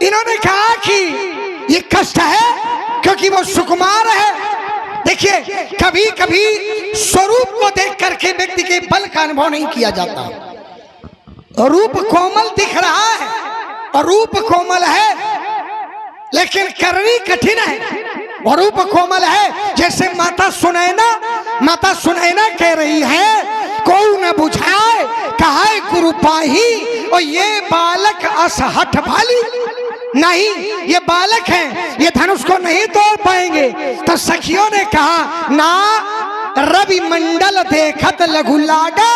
इन्होंने कहा कि ये कष्ट है क्योंकि वो सुकुमार है। देखिए, कभी कभी स्वरूप को देख करके व्यक्ति के बल का अनुभव नहीं किया जाता। रूप कोमल दिख रहा है और रूप कोमल है, लेकिन करनी कठिन है। और रूप कोमल है, जैसे माता सुनैना कह रही है, कोई न बुझाए कहाय गुरु पाही, और ये बालक असहठ भाली। नहीं, ये बालक हैं, ये धनुष को नहीं तोड़ पाएंगे। तो सखियों ने कहा ना, रवि मंडल देखत लघु लागा,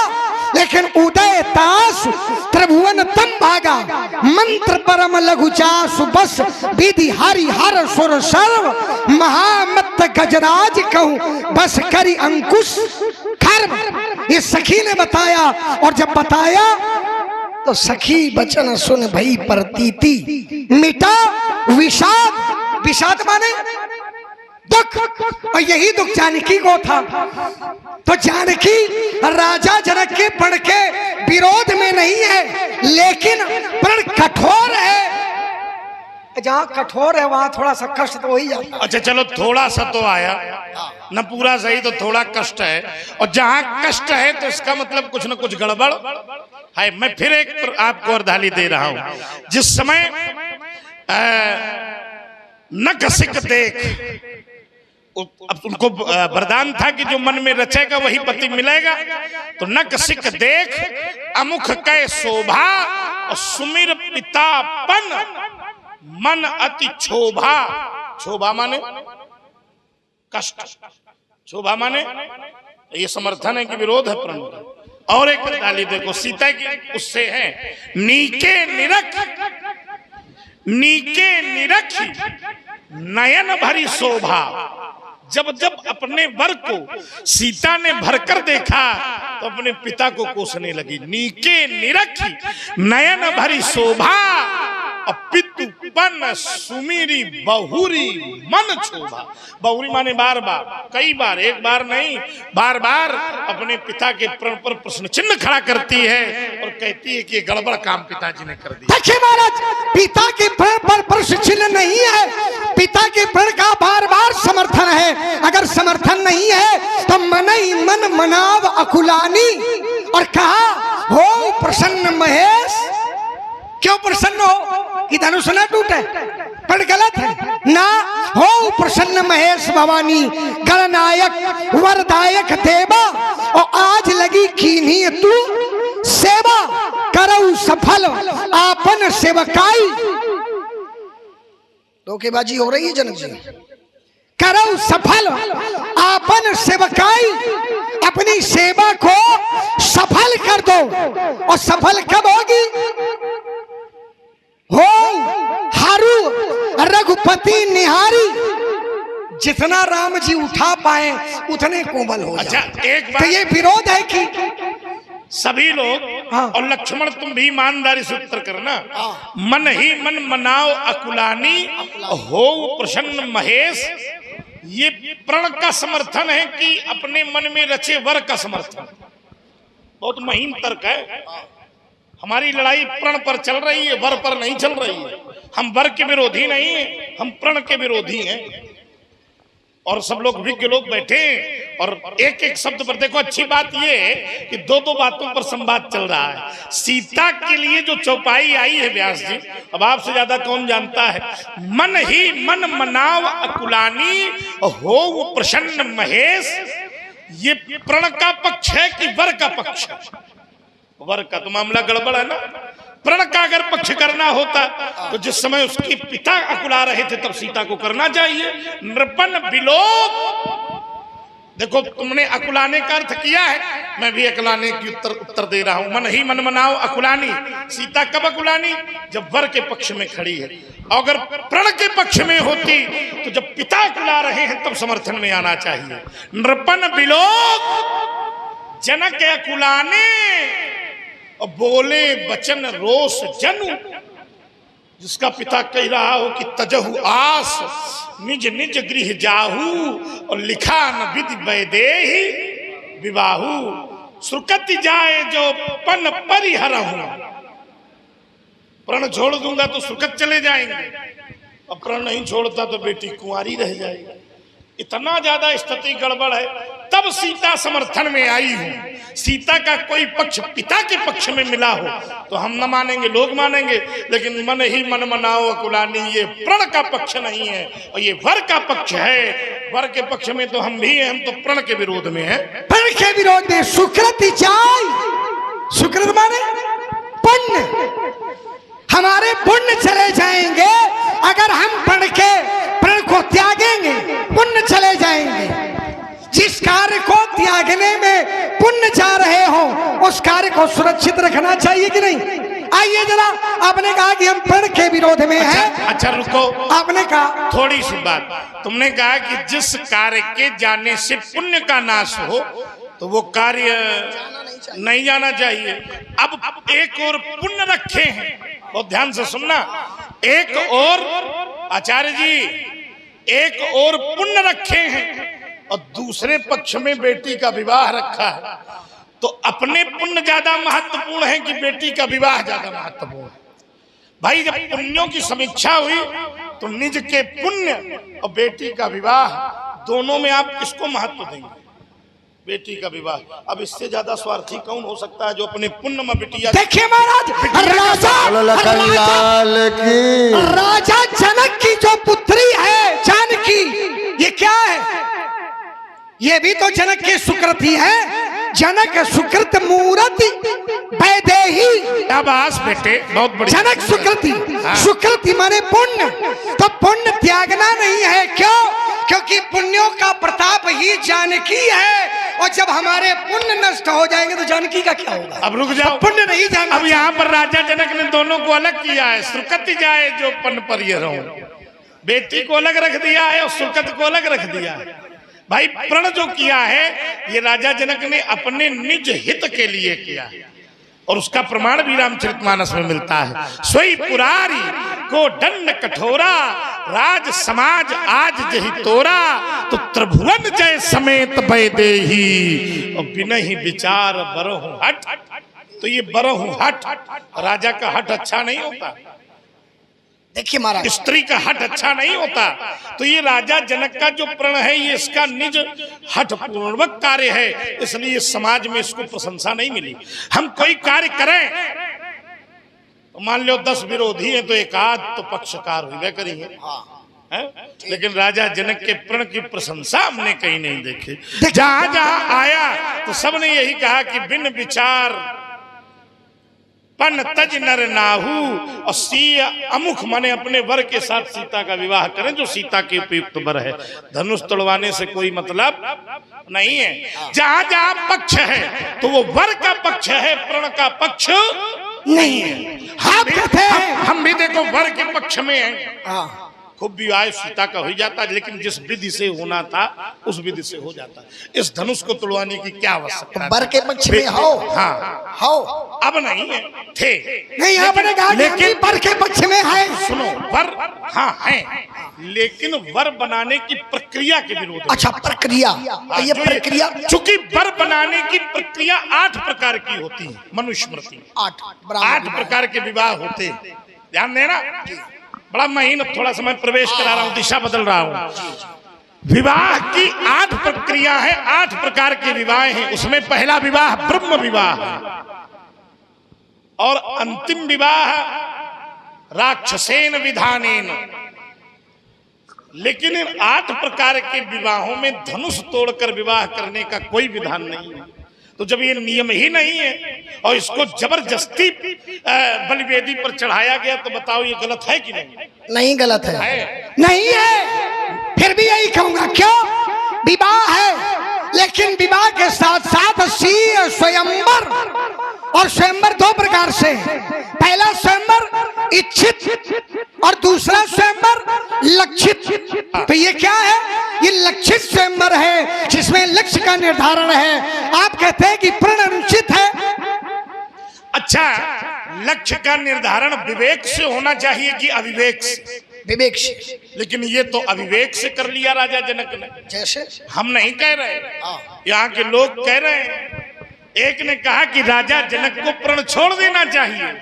लेकिन उदय तास त्रिभुवन तम भागा, मंत्र परम लघु चासु बस, विधि हरि हर सुर सर्व, महामत्त गजराज कहूं बस करी अंकुश खर्व। ये सखी ने बताया, और जब बताया तो सखी बचन सुन भई प्रतीति, मिटा विषाद। विषाद माने दुख, और यही दुख जानकी को था। तो जानकी राजा जनक के प्रण के विरोध में नहीं है, लेकिन प्रण कठोर है। जहाँ कठोर है वहां थोड़ा सा कष्ट तो ही जाता। अच्छा चलो, थोड़ा सा तो आया न, पूरा सही, तो थोड़ा कष्ट है। और जहाँ कष्ट है तो इसका मतलब कुछ न कुछ गड़बड़ है। मैं फिर एक आपको अर्धाली दे रहा हूं। जिस समय न कसिक देख, अब उनको वरदान था कि जो मन में रचेगा वही पति मिलेगा। तो न कसिक देख अमुख कै शोभा, और सुमिर पितापन मन अति क्षोभा। क्षोभा माने कष्ट, क्षोभा माने ये समर्थन है कि विरोध है प्रण का। और एक डाली देखो, सीता की उससे है, नीके निरख नयन भरी शोभा। जब जब अपने वर को सीता ने भरकर देखा तो अपने पिता को कोसने लगी। नीके निरखी नयन भरी शोभा, पितुपन सुमीरी बहुरी मन क्षोभा। बहुरी माने बार बार, कई बार, एक बार नहीं, बार बार अपने पिता के प्रण पर प्रश्न चिन्ह खड़ा करती है और कहती है कि ये गड़बड़ काम पिताजी ने कर दिया। देखिए महाराज, पिता के प्रण पर प्रश्न चिन्ह नहीं है, पिता के प्रण का बार बार समर्थन है। अगर समर्थन नहीं है तो मन ही मन मनाव अकुलानी, और कहा हो प्रसन्न महेश। क्यों प्रसन्न हो कि धनुष न टूटे? पर गलत है ना। हो प्रसन्न महेश भवानी, गणनायक वरदायक देवा, और आज लगी कीन्ही तू सेवा, करऊ सफल आपन सेवकाई। धोखेबाजी हो रही है जनक जी। करऊ सफल आपन सेवकाई, अपनी सेवा को सफल कर दो। और सफल कब होगी? हो हारू रघुपति निहारी, जितना राम जी उठा पाए उतने कोमल हो जाए। अच्छा, एक बात, तो ये विरोध है कि सभी लोग, हाँ। और लक्ष्मण तुम भी ईमानदारी से उत्तर करना। मन ही मन मनाओ अकुलानी, हो प्रसन्न महेश। ये प्रण का समर्थन है कि अपने मन में रचे वर का समर्थन। बहुत महीन तर्क है। हमारी लड़ाई प्रण पर चल रही है, वर पर नहीं चल रही है। हम वर के विरोधी नहीं हैं, हम प्रण के विरोधी हैं। और सब लोग विज्ञ लोग बैठे और एक एक शब्द पर देखो। अच्छी बात ये है कि दो दो बातों पर संवाद चल रहा है। सीता के लिए जो चौपाई आई है व्यास जी, अब आपसे ज्यादा कौन जानता है। मन ही मन मनाव अकुलानी, हो प्रसन्न महेश। ये प्रण का पक्ष है कि वर का पक्ष है? वर का तो मामला गड़बड़ है ना। प्रण का अगर पक्ष करना होता तो जिस समय उसके पिता अकुला रहे थे तब सीता को करना चाहिए। नृपन विलोप, देखो तुमने अकुलाने का अर्थ किया है, मैं भी अकुलाने की उत्तर दे रहा हूं। मन ही मन मनाओ अकुलानी। सीता कब अकुलानी? जब वर के पक्ष में खड़ी है। अगर प्रण के पक्ष में होती तो जब पिता अकुला रहे हैं तब समर्थन में आना चाहिए। नृपन विलोप जनक अकुलाने, और बोले बचन रोष जनु। जिसका पिता कह रहा हो कि तजहु आस निज निज गृह जाहू, और लिखा न विधि वैदेही विवाहू। सुरकति जाए जो पन परिहरहु, प्रण छोड़ दूंगा तो सुकत चले जाएंगे, अब प्रण नहीं छोड़ता तो बेटी कुंवारी रह जाएगी। इतना ज्यादा स्थिति गड़बड़ है। तब सीता समर्थन में आई हूं। सीता का कोई पक्ष पिता के पक्ष में मिला हो तो हम न मानेंगे, लोग मानेंगे, लेकिन मन ही मन मनाओ अकुलानी, ये प्रण का पक्ष नहीं है और ये वर का पक्ष है। वर के पक्ष में तो हम भी हैं, हम तो प्रण के विरोध में हैं। प्रण के विरोध में सुकृत जाय, सुकृत माने पुण्य, हमारे पुण्य चले जाएंगे अगर हम प्रण को त्यागेंगे, पुण्य चले जाएंगे। जिस कार्य को त्यागने में पुण्य जा रहे हो उस कार्य को सुरक्षित रखना चाहिए कि नहीं? आइए जरा, आपने कहा कि हम प्रण के विरोध में हैं। अच्छा रुको, आपने कहा थोड़ी सी बात, तुमने कहा कि जिस कार्य के जाने से पुण्य का नाश हो तो वो कार्य नहीं जाना चाहिए। अब एक और पुण्य रखे हैं, बहुत ध्यान से सुनना, एक और आचार्य जी एक और पुण्य रखे हैं और दूसरे पक्ष में बेटी का विवाह रखा है, तो अपने पुण्य ज्यादा महत्वपूर्ण है कि बेटी का विवाह ज्यादा महत्वपूर्ण है? भाई जब पुण्यों की समीक्षा हुई तो निज के पुण्य और बेटी का विवाह दोनों में आप किसको महत्व देंगे? बेटी का विवाह। अब इससे ज्यादा स्वार्थी कौन हो सकता है जो अपने पुण्य में बिटिया। देखिए महाराज, राजा जनक की जो पुत्री है जानकी, ये क्या है? ये भी तो जनक के सुकृत ही है। जनक सुकृत मूर्ति वैदेही। आवास बेटे बहुत बढ़िया। जनक सुकृति, सुकृति माने पुण्य, तो पुण्य त्यागना नहीं है। क्यों? क्योंकि पुण्यों का प्रताप ही जानकी है, और जब हमारे पुण्य नष्ट हो जाएंगे तो जानकी का क्या होगा? अब रुक जाओ, पुण्य नहीं जाना। अब यहाँ पर राजा जनक ने दोनों को अलग किया है। सुकृति जाए जो पन पर ये रहो, बेटी को अलग रख दिया है और सुकृत को अलग रख दिया है। भाई प्रण जो किया है ये राजा जनक ने अपने निज हित के लिए किया है, और उसका प्रमाण भी रामचरितमानस में मिलता है। सोई पुरारी को दंड कठोरा, राज समाज आज जही तोरा, तो त्रिभुवन जय समेत वैदेही, और बिनहि विचार बरहु हट। तो ये बरहु हट, राजा का हट अच्छा नहीं होता, देखिए महाराज, स्त्री का हट अच्छा नहीं होता। तो ये राजा जनक का जो प्रण है ये इसका निज हट पूर्वक कार्य है, इसलिए समाज में इसको प्रशंसा नहीं मिली। हम कोई कार्य करें तो मान लो 10 विरोधी हैं तो एक आध तो पक्षकार हुए करेंगे, लेकिन राजा जनक के प्रण की प्रशंसा हमने कहीं नहीं देखी। जहां जहां आया तो सबने यही कहा कि बिन विचार पन तज नर नाहू, और सी अमुख माने अपने वर के साथ सीता का विवाह करें जो सीता के उपयुक्त वर है। धनुष तोड़वाने से कोई मतलब नहीं है। जहां जहां पक्ष है तो वो वर का पक्ष है, प्रण का पक्ष नहीं है। हम भी देखो वर के पक्ष में हैं, खूब विवाह सीता का हो जाता, लेकिन जिस विधि से होना था उस विधि से हो जाता। इस धनुष को तोड़वाने की क्या आवश्यकता? वर के पक्ष में हो, हाँ हो, अब नहीं है, थे नहीं, आपने कहा लेकिन वर के पक्ष में है। सुनो, वर हाँ है, लेकिन वर बनाने की प्रक्रिया के विरोध। अच्छा, प्रक्रिया, ये प्रक्रिया, चूंकि वर बनाने की प्रक्रिया 8 प्रकार की होती है, मनुस्मृति 8 प्रकार के विवाह होते हैं। ध्यान देना, बड़ा महीन, थोड़ा समय प्रवेश करा रहा हूं, दिशा बदल रहा हूं। विवाह की 8 प्रक्रिया है, 8 प्रकार के विवाह हैं। उसमें पहला विवाह ब्रह्म विवाह है, और अंतिम विवाह राक्षसेन विधानेन। लेकिन इन 8 प्रकार के विवाहों में धनुष तोड़कर विवाह करने का कोई विधान नहीं है। तो जब ये नियम ही नहीं है और इसको जबरदस्ती बलिवेदी पर चढ़ाया गया तो बताओ ये गलत है कि नहीं? नहीं गलत है, नहीं है। फिर भी यही कहूंगा, क्यों? विवाह है, लेकिन विवाह के साथ साथ स्वयंवर, और स्वयंवर 2 प्रकार से। पहला स्वयंवर इच्छित और दूसरा स्वयंवर लक्षित। तो ये क्या है? ये लक्षित स्वयंवर है जिसमें लक्ष्य का निर्धारण है। आप कहते हैं कि प्रण अनुचित है। अच्छा, लक्ष्य का निर्धारण विवेक से होना चाहिए कि अविवेक से? विवेक से। लेकिन ये तो अविवेक से कर लिया राजा जनक ने। जैसे हम नहीं कह रहे, यहाँ के लोग कह रहे हैं। एक ने कहा कि राजा जनक को प्रण छोड़ देना चाहिए,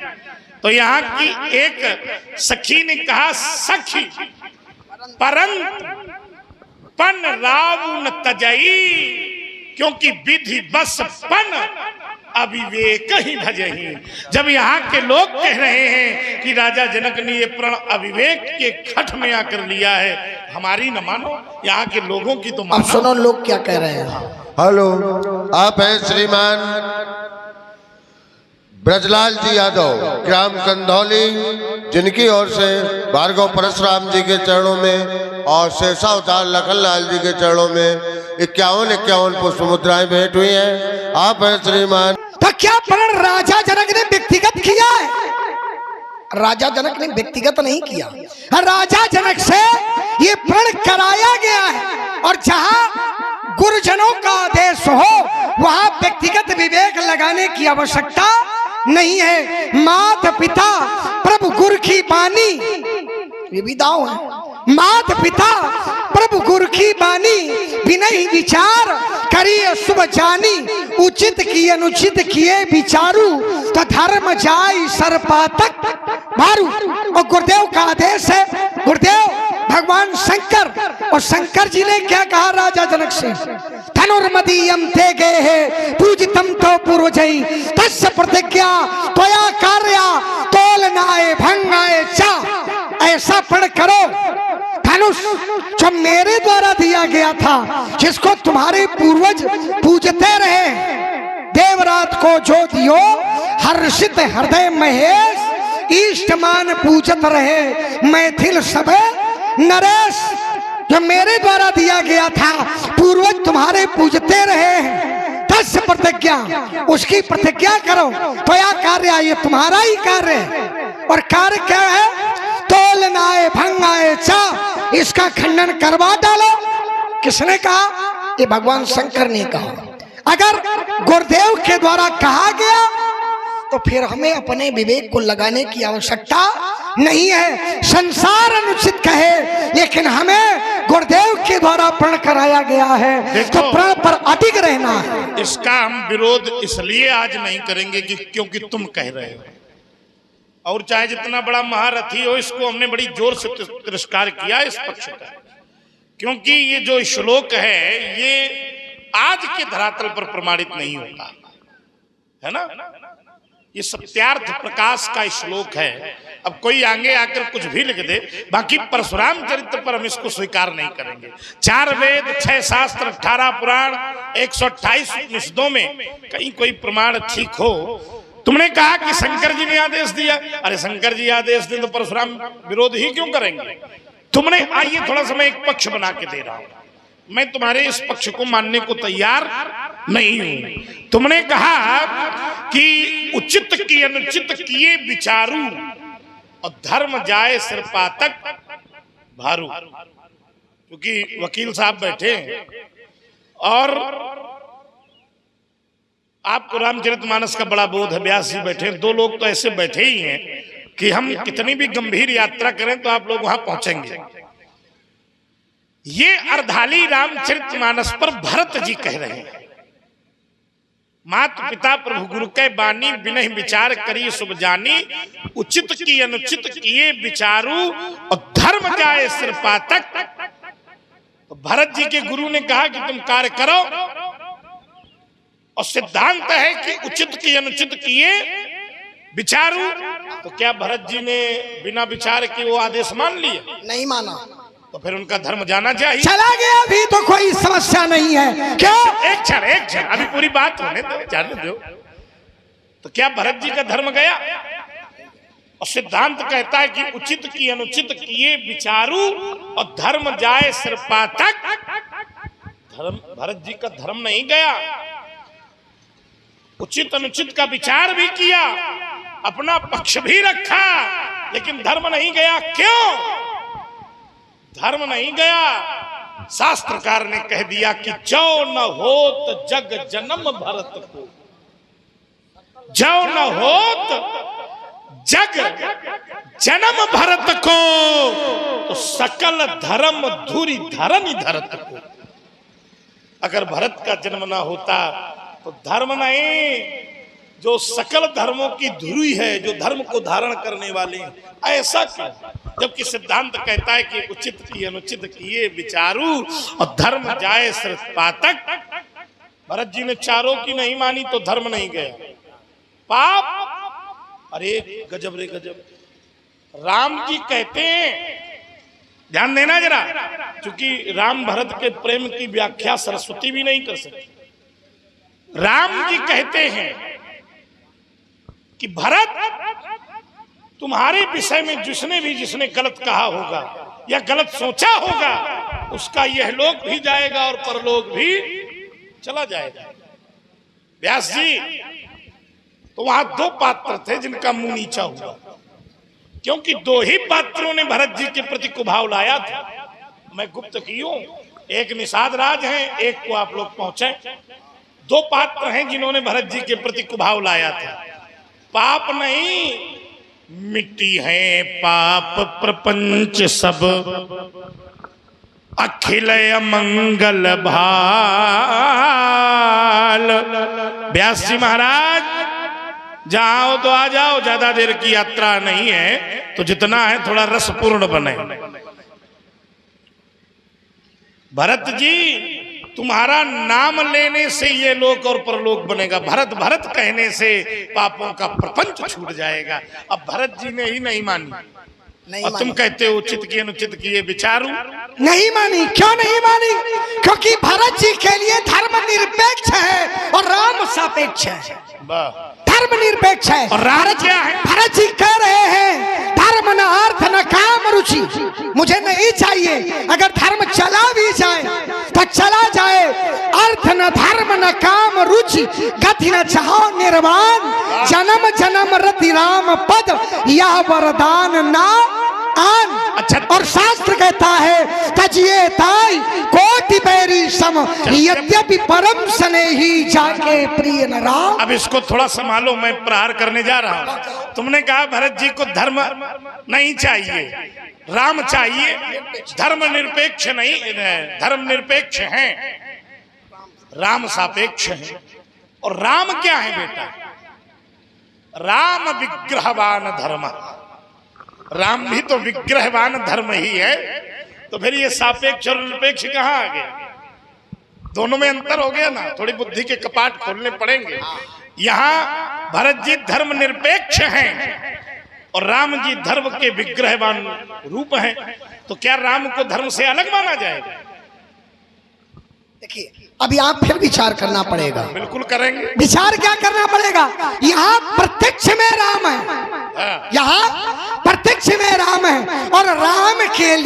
तो यहाँ की एक सखी ने कहा सखी परंत पन राव न तजई, क्योंकि विधि बस पन अविवेक ही भजही। जब यहाँ के लोग कह रहे हैं कि राजा जनक ने ये प्रण अविवेक के खट में आकर लिया है, हमारी न मानो, यहाँ के लोगों की तो मानो। अब सुनो लोग क्या कह रहे हैं। हेलो, आप हैं श्रीमान ब्रजलाल जी यादव, ग्राम कंधौली, जिनकी ओर से भार्गव परशुराम जी के चरणों में और शेषावतार लखनलाल जी के चरणों में 51 पुष्प मुद्राएं भेंट हुई हैं। आप हैं श्रीमान। तो क्या प्रण राजा जनक ने व्यक्तिगत किया है? राजा जनक ने व्यक्तिगत नहीं किया, राजा जनक से ये प्रण कराया गया है। और जहां गुरुजनों का आदेश हो वहां व्यक्तिगत विवेक लगाने की आवश्यकता नहीं है। माता पिता प्रभु गुरु की बानी, ये भी दाव है। माता पिता प्रभु गुरु की बानी, विनय विचार करिए शुभ जानी, उचित किए अनुचित किए विचारू, तो धर्म जाय सर्पातक मारू। और गुरुदेव का आदेश है, गुरुदेव भगवान शंकर, और शंकर जी ने क्या कहा राजा जनक से, धनुर्मदीयम ते गए है पूजितम तो पूर्वजई, तस्य प्रतिज्ञा त्वया कार्या तोलनाए भंगाए चा। ऐसा पढ़ करो, धनुष जो मेरे द्वारा दिया गया था, जिसको तुम्हारे पूर्वज पूजते रहे, देवरात को जो दियो हर्षित हृदय महेश, इष्टमान पूजत रहे मैथिल सब नरेश। जो मेरे द्वारा दिया गया था, पूर्वज तुम्हारे पूजते रहे, 10 प्रतिज्ञा, उसकी प्रतिज्ञा करो। तो यह कार्य, ये तुम्हारा ही कार्य है। और कार्य क्या है? तोलनाए भंगाए चा, इसका खंडन करवा डालो। किसने कहा? ये भगवान शंकर ने कहा। अगर गुरुदेव के द्वारा कहा गया तो फिर हमें अपने विवेक को लगाने की आवश्यकता नहीं है। संसार अनुचित कहे, लेकिन हमें गुरुदेव के द्वारा प्रण कराया गया है, तो प्रण पर अडिग रहना है। इसका हम विरोध इसलिए आज नहीं करेंगे कि क्योंकि तुम कह रहे हो, और चाहे जितना बड़ा महारथी हो, इसको हमने बड़ी जोर से तिरस्कार किया इस पक्ष का, क्योंकि ये जो श्लोक है ये आज के धरातल पर प्रमाणित नहीं होता है ना। ये सत्यार्थ प्रकाश का श्लोक है। अब कोई आगे आकर कुछ भी लिख दे, बाकी परशुराम चरित्र पर हम इसको स्वीकार नहीं करेंगे। 4 वेद, 6 शास्त्र, 18 पुराण, 128 उपनिषदों में कहीं कोई प्रमाण ठीक हो। तुमने कहा कि शंकर जी ने आदेश दिया, अरे शंकर जी आदेश दें तो परशुराम विरोध ही क्यों करेंगे? तुमने, आइए थोड़ा सा मैं एक पक्ष बना के दे रहा हूं, मैं तुम्हारे इस पक्ष को मानने को तैयार नहीं हूं। तुमने कहा कि उचित की अनुचित किए विचारू, और धर्म जाए सिरपातक भारू। क्योंकि वकील साहब बैठे और आपको रामचरितमानस का बड़ा बोध है, व्यास जी बैठे, 2 लोग तो ऐसे बैठे ही हैं कि हम कितनी भी गंभीर यात्रा करें तो आप लोग वहां पहुंचेंगे। ये अर्धाली रामचरितमानस पर भरत जी कह रहे हैं, माता पिता प्रभु गुरु के बानी, विनय विचार करी शुभ जानी, उचित की अनुचित किए विचारू, और धर्म जाए सिरपातक। तो भरत जी के गुरु ने कहा कि तुम कार्य करो, और सिद्धांत है कि उचित की अनुचित किए विचारू। तो क्या भरत जी ने बिना विचार के वो आदेश मान लिए? नहीं माना। तो फिर उनका धर्म जाना चाहिए। चला गया भी तो कोई समस्या नहीं है। क्यों? एक क्षण, अभी पूरी बात होने दो, जाने दो। तो क्या भरत जी का धर्म गया? और सिद्धांत कहता है कि उचित की अनुचित किए विचारू, और धर्म जाए सिरपातक। धर्म, भरत जी का धर्म नहीं गया, उचित अनुचित का विचार भी किया, अपना पक्ष भी रखा, लेकिन धर्म नहीं गया। क्यों धर्म नहीं गया? शास्त्रकार ने कह दिया कि जो न होत जग जन्म भरत को, जो न होत जग जन्म भरत को, तो सकल धर्म धुरी धरनी धरत को। अगर भरत का जन्म ना होता तो धर्म नहीं, जो सकल धर्मों की धुरी है, जो धर्म को धारण करने वाले हैं, ऐसा क्यों? जबकि सिद्धांत कहता है कि उचित की अनुचित किए विचारू और धर्म जाए सिर पातक। भरत जी ने चारों की नहीं मानी तो धर्म नहीं गया, पाप। अरे गजब रे गजब। राम जी कहते हैं, ध्यान देना जरा, क्योंकि राम भरत के प्रेम की व्याख्या सरस्वती भी नहीं कर सकती। राम जी कहते हैं कि भरत, तुम्हारे विषय में जिसने गलत कहा होगा या गलत सोचा होगा, उसका यह लोक भी जाएगा और परलोक भी चला जाएगा। व्यास जी, तो वहां दो पात्र थे जिनका मुंह नीचा हुआ, क्योंकि दो ही पात्रों ने भरत जी के प्रति कुभाव लाया था। मैं गुप्त की हूं, एक निषाद राज है, एक को आप लोग पहुंचे। दो पात्र हैं जिन्होंने भरत जी के प्रति कुभाव लाया था। पाप नहीं, मिट्टी है पाप प्रपंच सब, अखिल मंगल भाल। व्यास जी महाराज, जाओ तो आ जाओ, ज्यादा देर की यात्रा नहीं है, तो जितना है थोड़ा रसपूर्ण बने। भरत जी, तुम्हारा नाम लेने से ये लोक और परलोक बनेगा, भरत भरत कहने से पापों का प्रपंच छूट जाएगा। अब भरत जी ने ही नहीं मानी, और तुम कहते हो उचित की अनुचित की ये विचारू। नहीं मानी। क्यों नहीं मानी? क्योंकि भरत जी के लिए धर्म निरपेक्ष है और राम सापेक्ष है। धर्म निरपेक्ष है। और राम क्या है? भरत जी कह रहे हैं धर्म न अर्थ न काम रुचि, मुझे नहीं चाहिए। अगर धर्म चला भी जाए तो चला जाए, अर्थ न धर्म न काम रुचि, गति न चाहो निर्वाण, जन्म जन्म रति राम पद, यह वरदान ना आन। अच्छा, और शास्त्र कहता है तजिए ताई कोटि बैरी सम, यद्यपि परम स्नेही जाके प्रिय न राम। अब इसको थोड़ा संभालो, मैं प्रहार करने जा रहा हूं। तुमने कहा भरत जी को धर्म नहीं चाहिए, राम चाहिए। धर्म निरपेक्ष नहीं, धर्म निरपेक्ष है, राम सापेक्ष है। और राम क्या है बेटा? राम विग्रहवान धर्म। राम भी तो विग्रहवान धर्म ही है, तो फिर ये सापेक्ष और निरपेक्ष कहाँ आ गया? दोनों में अंतर हो गया ना, थोड़ी बुद्धि के कपाट खोलने पड़ेंगे। यहाँ भरत जी धर्म निरपेक्ष हैं और राम जी धर्म के विग्रहवान रूप हैं, तो क्या राम को धर्म से अलग माना जाएगा? देखिए, अभी आप फिर विचार करना पड़ेगा। बिल्कुल करेंगे। विचार क्या करना पड़ेगा? यहाँ प्रत्यक्ष में राम है, यहाँ प्रत्यक्ष में राम है, और राम के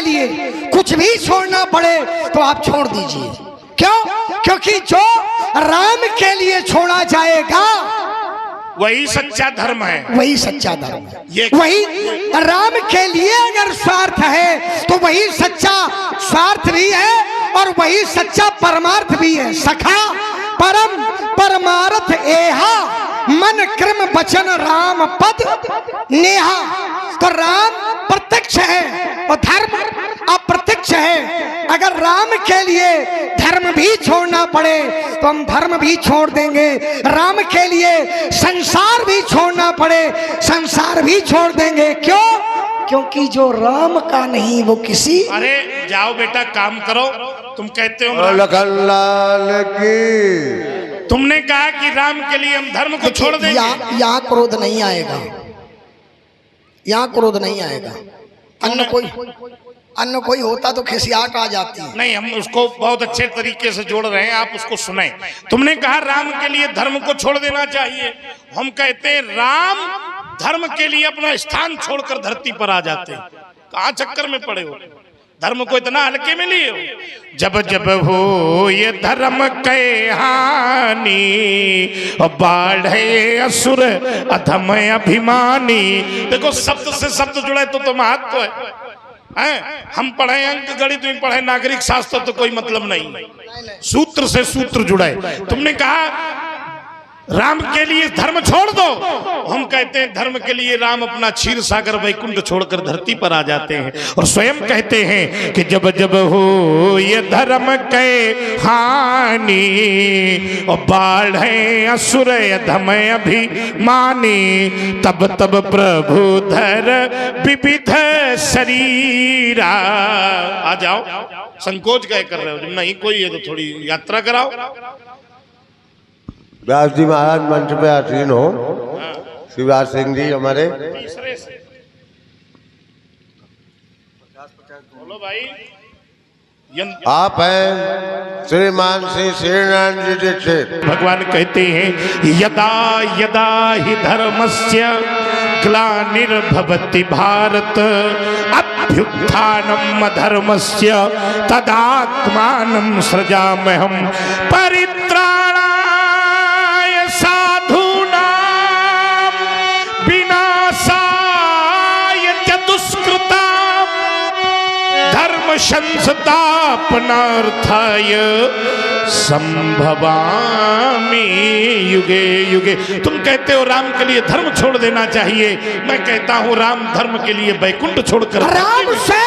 लिए कुछ भी छोड़ना पड़े तो आप छोड़ दीजिए। क्यों? क्योंकि जो राम के लिए छोड़ा जाएगा वही सच्चा धर्म है, वही सच्चा धर्म है। ये वही राम के लिए अगर स्वार्थ है तो वही सच्चा स्वार्थ भी है और वही सच्चा परमार्थ भी है। सखा परम परमार्थ एहा, मन क्रम वचन राम पद नेहा। तो राम प्रत्यक्ष है और धर्म अप्रत्यक्ष है। अगर राम के लिए धर्म भी छोड़ना पड़े तो हम धर्म भी छोड़ देंगे, राम के लिए संसार भी छोड़ना पड़े संसार भी छोड़ देंगे। क्यों? क्योंकि जो राम का नहीं वो किसी। अरे जाओ बेटा, काम करो। तुम कहते हो लखनलाल की, तुमने कहा कि राम के लिए हम धर्म को छोड़ देंगे। यहाँ क्रोध नहीं आएगा, यहाँ क्रोध नहीं आएगा। अन्य कोई होता तो खिसियाहट आ जाती है। नहीं, हम उसको बहुत अच्छे तरीके से जोड़ रहे हैं, आप उसको सुने। तुमने कहा राम के लिए धर्म को छोड़ देना चाहिए, हम कहते हैं राम धर्म के लिए अपना स्थान छोड़कर धरती पर आ जाते हैं। कहाँ चक्कर में पड़े हो? धर्म को इतना हल्के में लिए हो? जब जब हो ये धर्म के हानि, बाढ़े असुर अधम अभिमानी। देखो, शब्द से शब्द जुड़े तो महत्व है। हम पढ़े अंक गणित में पढ़े नागरिक शास्त्र तो कोई मतलब नहीं, सूत्र से सूत्र जुड़े। तुमने कहा राम के लिए धर्म छोड़ दो। हम कहते हैं धर्म के लिए राम अपना क्षीर सागर वैकुंठ छोड़कर धरती पर आ जाते हैं और स्वयं कहते हैं कि जब जब हो ये धर्म के हानि और बाढ़ असुर धम अभिमानी, तब तब प्रभु धर विविध शरीरा। आ जाओ, संकोच क्या कर रहे हो? जब नहीं कोई है तो थोड़ी यात्रा कराओ। व्यास जी महाराज मंच पे आसीन हो। शिवराज सिंह जी हमारे तीसरे से बोलो भाई। आप हैं श्रीमान श्री श्रीनारायण जी दीक्षित। भगवान कहते हैं यदा यदा ही धर्मस्य ग्लानिर्भवति भारत अभ्युत्थानम् अधर्मस्य तदात्मानं सृजाम्यहम् परित्राणाय साधूनां विनाशाय च दुष्कृतां धर्म संस्थापनार्थाय संभवामि युगे युगे। तुम कहते हो राम के लिए धर्म छोड़ देना चाहिए, मैं कहता हूं राम धर्म के लिए वैकुंठ छोड़कर राम से